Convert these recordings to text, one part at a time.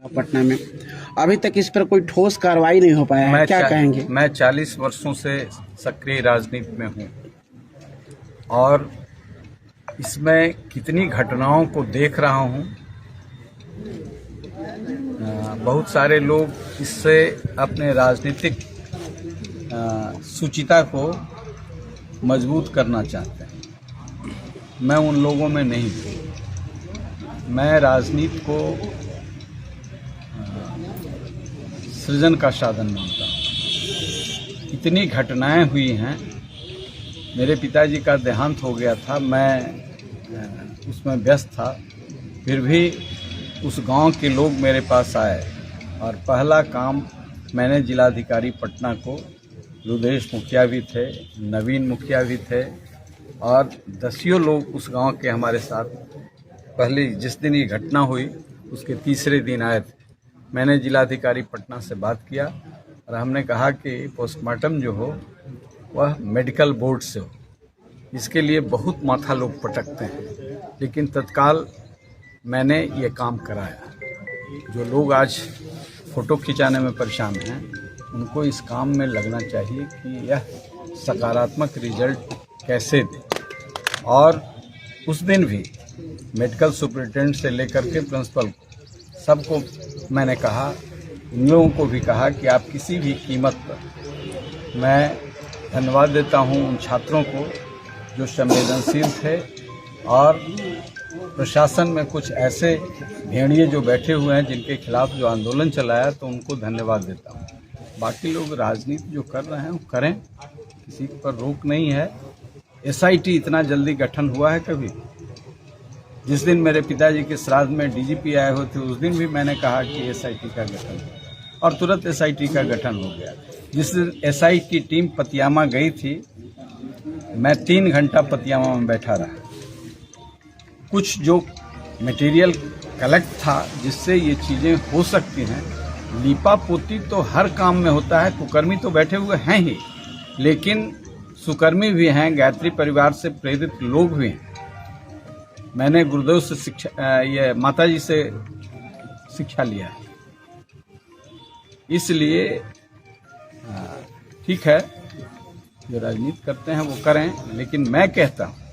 पटना में, अभी तक इस पर कोई ठोस कार्रवाई नहीं हो पाया है, क्या कहेंगे? मैं 40 वर्षों से सक्रिय राजनीति में हूँ और इसमें कितनी घटनाओं को देख रहा हूँ। बहुत सारे लोग इससे अपने राजनीतिक सुचिता को मजबूत करना चाहते हैं। मैं उन लोगों में नहीं हूँ। मैं राजनीति को सृजन का साधन मानता हूँ। इतनी घटनाएं हुई हैं। मेरे पिताजी का देहांत हो गया था, मैं उसमें व्यस्त था, फिर भी उस गांव के लोग मेरे पास आए और पहला काम मैंने जिलाधिकारी पटना को, रुद्रेश मुखिया भी थे, नवीन मुखिया भी थे और दसियों लोग उस गांव के हमारे साथ पहले जिस दिन ये घटना हुई उसके तीसरे दिन आए थे। मैंने जिलाधिकारी पटना से बात किया और हमने कहा कि पोस्टमार्टम जो हो वह मेडिकल बोर्ड से हो। इसके लिए बहुत माथा लोग पटकते हैं, लेकिन तत्काल मैंने ये काम कराया। जो लोग आज फ़ोटो खिंचाने में परेशान हैं उनको इस काम में लगना चाहिए कि यह सकारात्मक रिजल्ट कैसे दे। और उस दिन भी मेडिकल सुपरिटेंडेंट से लेकर के प्रिंसिपल को सबको मैंने कहा, इन लोगों को भी कहा कि आप किसी भी कीमत पर, मैं धन्यवाद देता हूं उन छात्रों को जो संवेदनशील थे और प्रशासन में कुछ ऐसे भेड़िए जो बैठे हुए हैं जिनके खिलाफ जो आंदोलन चलाया, तो उनको धन्यवाद देता हूं। बाकी लोग राजनीति जो कर रहे हैं वो करें, किसी पर रोक नहीं है। एसआईटी इतना जल्दी गठन हुआ है कभी? जिस दिन मेरे पिताजी के श्राद्ध में डीजीपी आए हुए थे उस दिन भी मैंने कहा कि एसआईटी का गठन हो और तुरंत एसआईटी का गठन हो गया। जिस दिन एसआई की टीम पतियामा गई थी, मैं 3 घंटा पतियामा में बैठा रहा। कुछ जो मटेरियल कलेक्ट था जिससे ये चीज़ें हो सकती हैं, लीपा पोती तो हर काम में होता है, कुकर्मी तो बैठे हुए हैं ही, लेकिन सुकर्मी भी हैं, गायत्री परिवार से प्रेरित लोग भी हैं। मैंने गुरुदेव से शिक्षा, ये माताजी से शिक्षा लिया है। इसलिए ठीक है, जो राजनीति करते हैं वो करें, लेकिन मैं कहता हूँ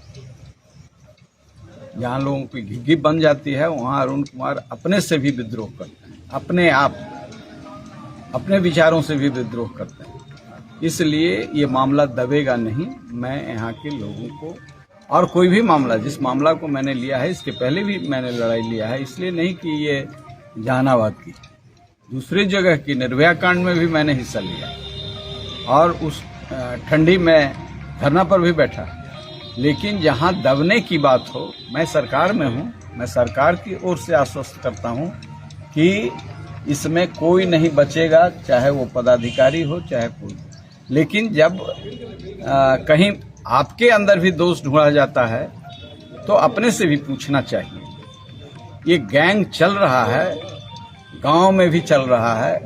जहाँ लोगों की घिघी बन जाती है वहाँ अरुण कुमार अपने से भी विद्रोह करते हैं, अपने आप अपने विचारों से भी विद्रोह करते हैं। इसलिए ये मामला दबेगा नहीं। मैं यहाँ के लोगों को, और कोई भी मामला, जिस मामला को मैंने लिया है इसके पहले भी मैंने लड़ाई लिया है, इसलिए नहीं कि ये जहानाबाद की, दूसरी जगह की निर्भया कांड में भी मैंने हिस्सा लिया और उस ठंडी में धरना पर भी बैठा। लेकिन जहां दबने की बात हो, मैं सरकार में हूं, मैं सरकार की ओर से आश्वस्त करता हूं कि इसमें कोई नहीं बचेगा, चाहे वो पदाधिकारी हो चाहे कोई। लेकिन जब कहीं आपके अंदर भी दोष ढूंढा जाता है तो अपने से भी पूछना चाहिए। ये गैंग चल रहा है, गांव में भी चल रहा है,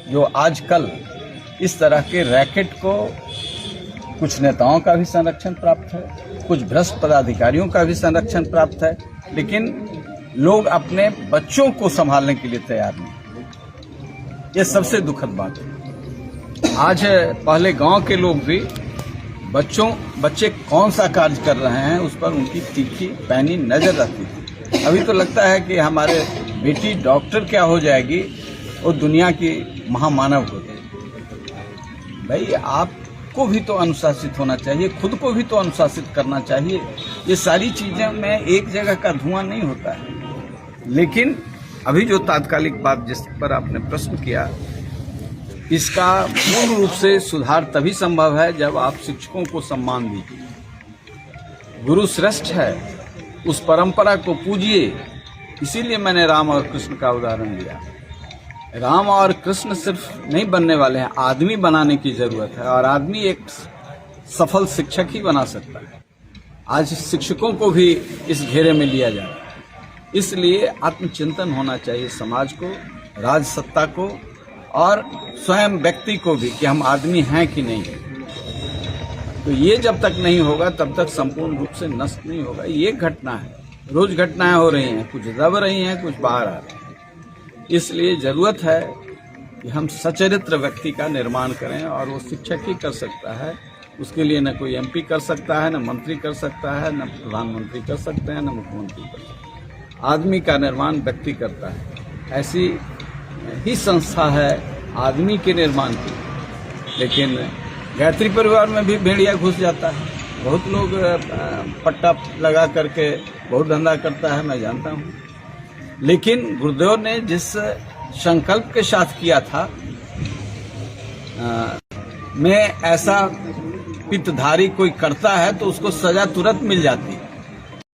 जो आजकल इस तरह के रैकेट को कुछ नेताओं का भी संरक्षण प्राप्त है, कुछ भ्रष्ट पदाधिकारियों का भी संरक्षण प्राप्त है, लेकिन लोग अपने बच्चों को संभालने के लिए तैयार नहीं। ये सबसे दुखद बात है। आज पहले गांव के लोग भी बच्चे कौन सा कार्य कर रहे हैं उस पर उनकी तीखी पैनी नजर रहती थी। अभी तो लगता है कि हमारे बेटी डॉक्टर क्या हो जाएगी, वो दुनिया की महामानव हो जाएगी। भाई आपको भी तो अनुशासित होना चाहिए, खुद को भी तो अनुशासित करना चाहिए। ये सारी चीजें में एक जगह का धुआं नहीं होता है। लेकिन अभी जो तात्कालिक बात जिस पर आपने प्रश्न किया, इसका पूर्ण रूप से सुधार तभी संभव है जब आप शिक्षकों को सम्मान दीजिए। गुरु श्रेष्ठ है, उस परंपरा को पूजिए। इसीलिए मैंने राम और कृष्ण का उदाहरण दिया। राम और कृष्ण सिर्फ नहीं बनने वाले हैं, आदमी बनाने की जरूरत है और आदमी एक सफल शिक्षक ही बना सकता है। आज शिक्षकों को भी इस घेरे में लिया जा रहा है। इसलिए आत्मचिंतन होना चाहिए समाज को, राजसत्ता को और स्वयं व्यक्ति को भी कि हम आदमी हैं कि नहीं है। तो ये जब तक नहीं होगा तब तक संपूर्ण रूप से नष्ट नहीं होगा। ये घटना है, रोज घटनाएं हो रही हैं, कुछ दब रही हैं, कुछ बाहर आ रही हैं। इसलिए जरूरत है कि हम सचरित्र व्यक्ति का निर्माण करें, और वो शिक्षक ही कर सकता है। उसके लिए न कोई MP कर सकता है, न मंत्री कर सकता है, न प्रधानमंत्री कर सकते हैं, न मुख्यमंत्री कर सकते हैं। आदमी का निर्माण व्यक्ति करता है। ऐसी ही संस्था है आदमी के निर्माण की। लेकिन गायत्री परिवार में भी भेड़िया घुस जाता है। बहुत लोग पट्टा लगा करके बहुत धंधा करता है, मैं जानता हूँ। लेकिन गुरुदेव ने जिस संकल्प के साथ किया था, में ऐसा पित्तधारी कोई करता है तो उसको सजा तुरंत मिल जाती है।